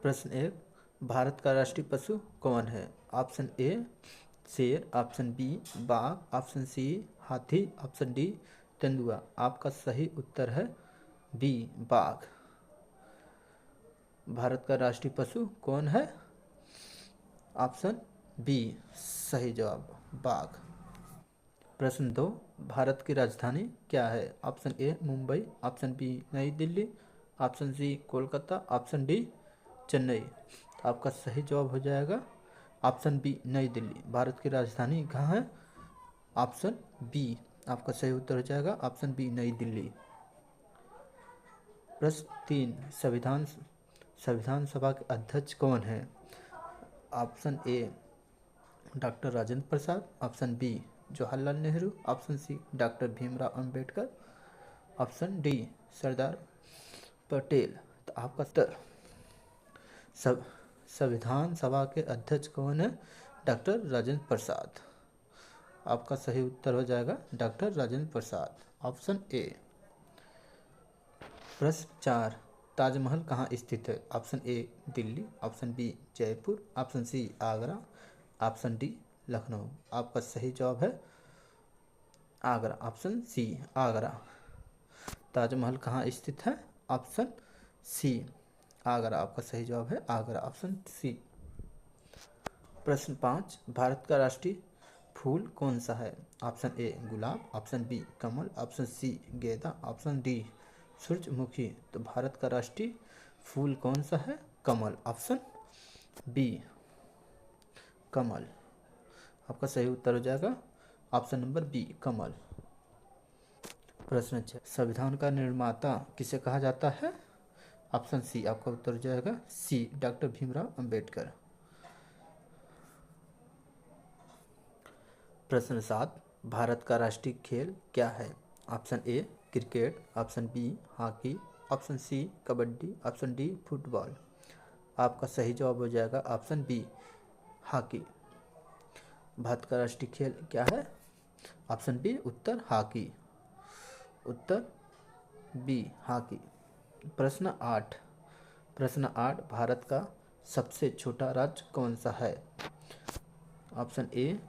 प्रश्न 1, भारत का राष्ट्रीय पशु कौन है? ऑप्शन ए शेर, ऑप्शन बी बाघ, ऑप्शन सी हाथी, ऑप्शन डी तेंदुआ। आपका सही उत्तर है बी बाघ। भारत का राष्ट्रीय पशु कौन है? ऑप्शन बी सही जवाब बाघ। प्रश्न 2, भारत की राजधानी क्या है? Option A Mumbai, option B Nai Delhi, option C Kolkata, option D Chennai. आपका सही जवाब हो जाएगा ऑप्शन बी नई दिल्ली। भारत की राजधानी कहाँ है? ऑप्शन बी आपका सही उत्तर हो जाएगा ऑप्शन बी नई दिल्ली। प्रश्न 3, संविधान सभा के अध्यक्ष कौन है? Option A doctor Rajendra Prasad, option B Jawaharlal Nehru, option C doctor Bhimrao Ambedkar, option D Sardar Patel. तो आपका उत्तर संविधान सभा के अध्यक्ष कौन है? डॉक्टर राजेंद्र प्रसाद। आपका सही उत्तर हो जाएगा doctor Rajendra Prasad, option A. प्रश्न 4, ताजमहल कहाँ स्थित है? Option A Delhi, option B Jaipur, option C Agra, option D Lucknow. आपका सही जवाब है आगरा, ऑप्शन सी आगरा। ताजमहल कहाँ स्थित है? Option C Agra. आपका सही जवाब है आगरा, ऑप्शन सी। प्रश्न 5, भारत का राष्ट्रीय फूल कौन सा है? ऑप्शन ए गुलाब, ऑप्शन बी कमल, ऑप्शन सी गेंदा, ऑप्शन डी सूरजमुखी। तो भारत का राष्ट्रीय फूल कौन सा है? कमल, ऑप्शन बी कमल। आपका सही उत्तर हो जाएगा ऑप्शन नंबर बी कमल। प्रश्न 6, संविधान का निर्माता किसे कहा जाता है? ऑप्शन सी आपका उत्तर हो जाएगा सी डॉक्टर भीमराव अंबेडकर। प्रश्न 7, भारत का राष्ट्रीय खेल क्या है? Option A cricket, option B hockey, option C kabaddi, option D football. आपका सही जवाब हो जाएगा ऑप्शन बी हॉकी। भारत का राष्ट्रीय खेल क्या है? ऑप्शन बी उत्तर हॉकी, उत्तर बी हॉकी। प्रश्न 8, भारत का सबसे छोटा राज्य कौन सा है? Option A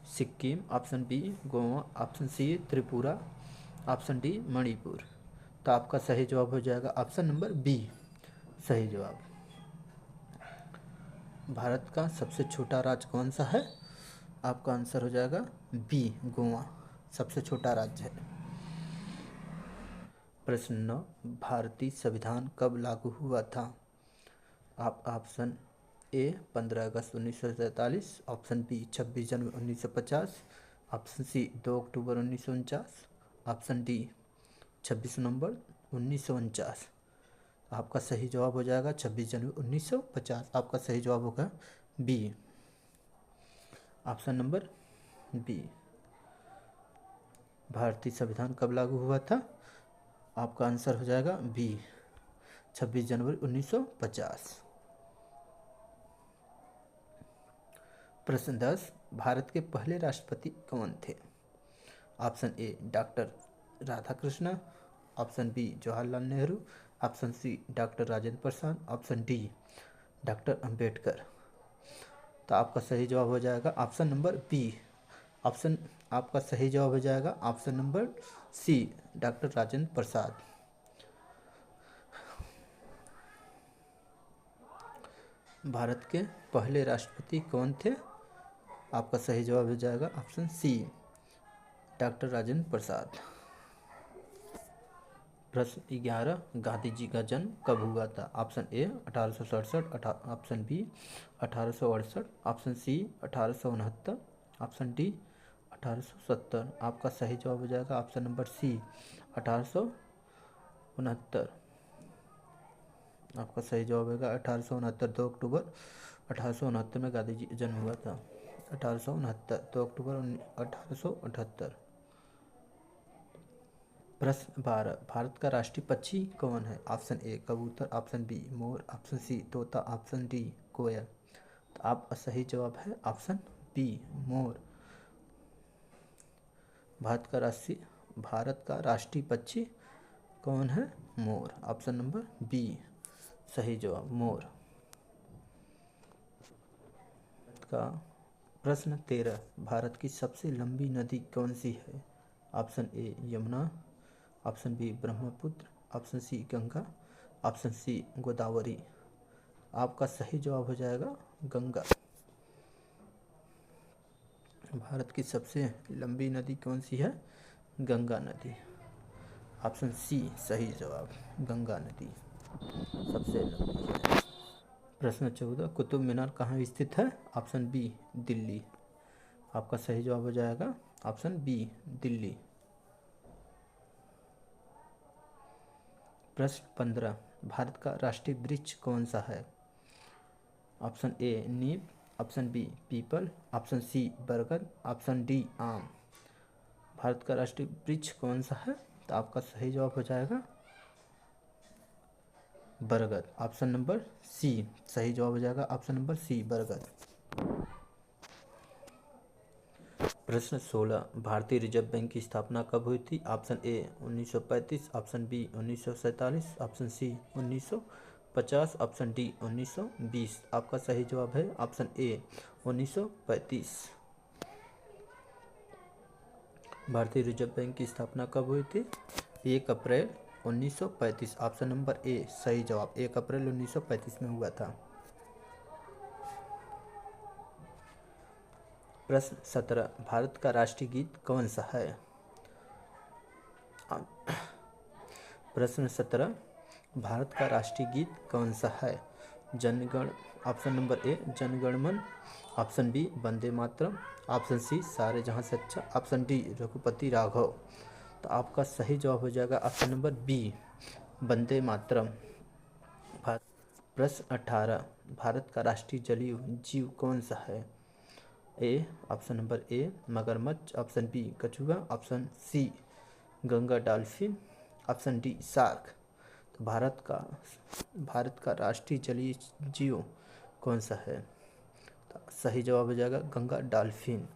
Sikkim, option B Goa, option C Tripura, option D Manipur. तो आपका सही जवाब हो जाएगा ऑप्शन नंबर बी सही जवाब। भारत का सबसे छोटा राज्य कौन सा है? आपका आंसर हो जाएगा बी गोवा सबसे छोटा राज्य है। प्रश्न 9, भारतीय संविधान कब लागू हुआ था? आप ऑप्शन ए 15 अगस्त 1947, ऑप्शन बी 26 जनवरी 1950, ऑप्शन सी 2 अक्टूबर 1949, ऑप्शन डी 26 नवंबर 1949। आपका सही जवाब हो जाएगा 26 जनवरी 1950। आपका सही जवाब होगा बी ऑप्शन नंबर बी। भारतीय संविधान कब लागू हुआ था? आपका आंसर हो जाएगा बी 26 जनवरी 1950। प्रश्न 10, भारत के पहले राष्ट्रपति कौन थे? Option A doctor Radhakrishna, option B Jawaharlal Nehru, option C doctor Rajendra Prasad, option D doctor Ambedkar. तो आपका सही जवाब हो जाएगा ऑप्शन नंबर बी ऑप्शन आपका सही जवाब हो जाएगा option number C doctor Rajendra Prasad. Bharat के पहले राष्ट्रपति कौन थे? आपका सही जवाब हो जाएगा option C doctor Rajendra Prasad. प्रश्न 11, गांधी जी का जन्म कब हुआ था? Option A 1867, option B 1868, option C 1869, option D 1870। आपका सही जवाब हो जाएगा ऑप्शन नंबर सी 1869। आपका सही जवाब होगा 1869। 2 अक्टूबर 1869 में गांधी जी जन्म हुआ था। 1869 2 अक्टूबर 1878। प्रश्न 12, भारत का राष्ट्रीय पक्षी कौन है? ऑप्शन ए कबूतर, ऑप्शन बी मोर, ऑप्शन सी तोता, ऑप्शन डी कोयल। तो आप सही जवाब है ऑप्शन बी मोर। भारत का राष्ट्रीय पक्षी कौन है? मोर। ऑप्शन नंबर बी सही जवाब मोर। का प्रश्न 13, भारत की सबसे लंबी नदी कौन सी है? Option A Yamuna, option B Brahmaputra, option C Ganga, option C Godavari. आपका सही जवाब हो जाएगा गंगा। भारत की सबसे लंबी नदी कौन सी है? गंगा नदी। ऑप्शन सी सही जवाब, गंगा नदी सबसे लंबी है। प्रश्न 14, कुतुब मीनार कहाँ स्थित है? Option B Delhi. आपका सही जवाब हो जाएगा ऑप्शन बी दिल्ली। प्रश्न 15, भारत का राष्ट्रीय वृक्ष कौन सा है? ऑप्शन ए नीम, ऑप्शन बी पीपल, ऑप्शन सी बरगद, ऑप्शन डी आम। भारत का राष्ट्रीय वृक्ष कौन सा है? तो आपका सही जवाब हो जाएगा बरगद। ऑप्शन नंबर सी सही जवाब हो जाएगा, ऑप्शन नंबर सी बरगद। प्रश्न 16, भारतीय रिजर्व बैंक की स्थापना कब हुई थी? Option A 1935, option B 1947, option C 1950, option D 1920। आपका सही जवाब है ऑप्शन ए 1935। भारतीय रिजर्व बैंक की स्थापना कब हुई थी? 1 अप्रैल 1935। ऑप्शन नंबर ए सही जवाब, 1 अप्रैल 1935 में हुआ था। प्रश्न 17, भारत का राष्ट्रीय गीत कौन सा है? प्रश्न 17, भारत का राष्ट्रीय गीत कौन सा है? जनगण, ऑप्शन नंबर ए जनगण मन, option B Vande Mataram, option C सारे जहां से अच्छा, ऑप्शन डी रघुपति राघव। तो आपका सही जवाब हो जाएगा option number B Vande Mataram. प्रश्न 18, भारत का राष्ट्रीय जलीय जीव कौन सा है? ए ऑप्शन नंबर ए मगरमच्छ, ऑप्शन बी कछुआ, option C Ganga dolphin, option D shark. तो भारत का राष्ट्रीय जलीय जीव कौन सा है? तो सही जवाब हो जाएगा गंगा डॉल्फिन।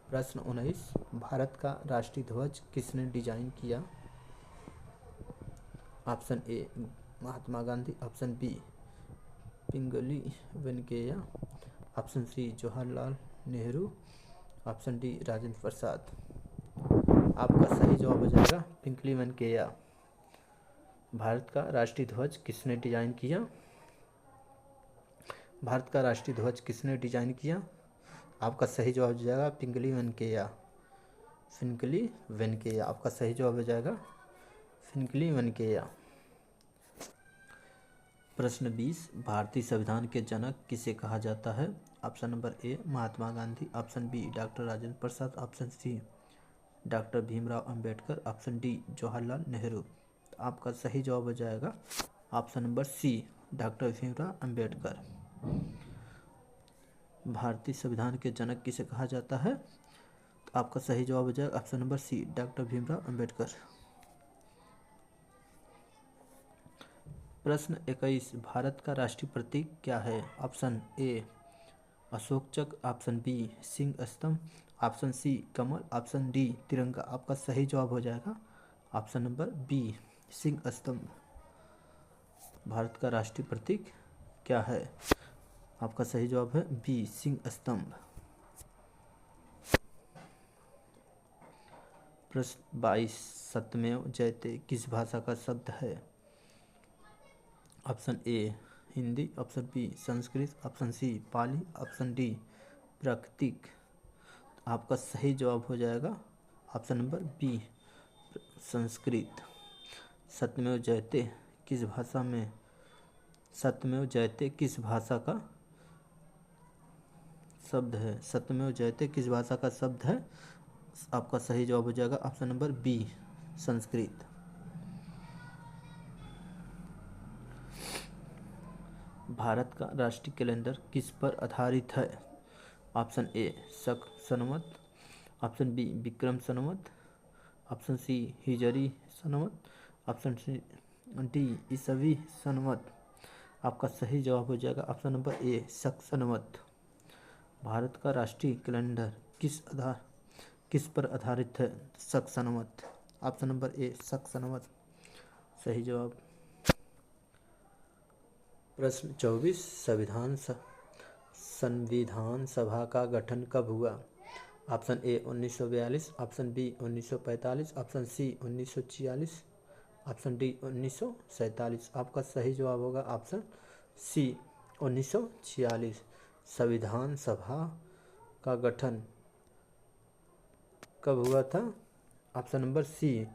प्रश्न 19, भारत का राष्ट्रीय ध्वज किसने डिजाइन किया? Option A Mahatma Gandhi, option B Pingali Venkayya, option C Jawaharlal Nehru, option D Rajendra Prasad. आपका सही जवाब हो जाएगा पिंगली वेंकैया। भारत का राष्ट्रीय ध्वज किसने डिजाइन किया? भारत का राष्ट्रीय ध्वज किसने डिजाइन किया? आपका सही जवाब हो जाएगा पिंगली वेंकैया। पिंगली वेंकैया आपका सही जवाब हो जाएगा पिंगली वेंकैया। प्रश्न 20, भारतीय संविधान के जनक किसे कहा जाता है? Option number A Mahatma Gandhi, option B doctor Rajendra Prasad, option C doctor Bhimrao Ambedkar, option D Jawaharlal Nehru. तो आपका सही जवाब हो जाएगा option number C doctor Bhimrao Ambedkar. भारतीय संविधान के जनक किसे कहा जाता है? तो आपका सही जवाब हो जाएगा option number C doctor Bhimrao Ambedkar. प्रश्न 21, भारत का राष्ट्रीय प्रतीक क्या है? ऑप्शन ए अशोक चक्र, ऑप्शन बी सिंह स्तंभ, ऑप्शन सी कमल, ऑप्शन डी तिरंगा। आपका सही जवाब हो जाएगा ऑप्शन नंबर बी सिंह स्तंभ। भारत का राष्ट्रीय प्रतीक क्या है? आपका सही जवाब है बी सिंह स्तंभ। प्रश्न 22, सत्यमेव जयते किस भाषा का शब्द है? Option A Hindi, option B Sanskrit, option C Pali, option D प्राकृतिक। आपका सही जवाब हो जाएगा ऑप्शन नंबर बी संस्कृत। सत्यमेव जयते किस भाषा में, सत्यमेव जयते किस भाषा का शब्द है? सत्यमेव जयते किस भाषा का शब्द है? आपका सही जवाब हो जाएगा option number B Sanskrit. Bharat का राष्ट्रीय कैलेंडर किस पर आधारित है? ऑप्शन ए शक संवत, option B Vikram Samvat, option C हिजरी संवत, ऑप्शन सी डी ईसवी संवत। आपका सही जवाब हो जाएगा ऑप्शन नंबर ए शक संवत। भारत का राष्ट्रीय कैलेंडर किस पर आधारित है? शक संवत। ऑप्शन नंबर ए शक संवत सही जवाब। प्रश्न 24, संविधान सभा का गठन कब हुआ? Option A 1942, option B 1945, option C 1946, option D 1947। आपका सही जवाब होगा ऑप्शन सी 1946। संविधान सभा का गठन कब हुआ था? Option number C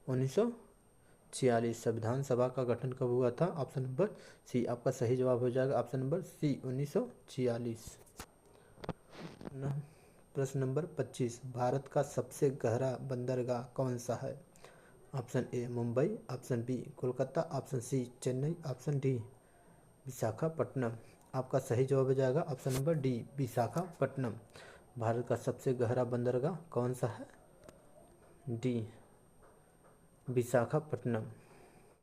1946। संविधान सभा का गठन कब हुआ था? ऑप्शन नंबर सी आपका सही जवाब हो जाएगा, ऑप्शन नंबर सी 1946। प्रश्न नंबर 25, भारत का सबसे गहरा बंदरगाह कौन सा है? Option A Mumbai, option B Kolkata, option C Chennai, option D Visakhapatnam. आपका सही जवाब हो जाएगा option number D Visakhapatnam. Bharat का सबसे गहरा बंदरगाह कौन सा है? डी विशाखापट्टनम।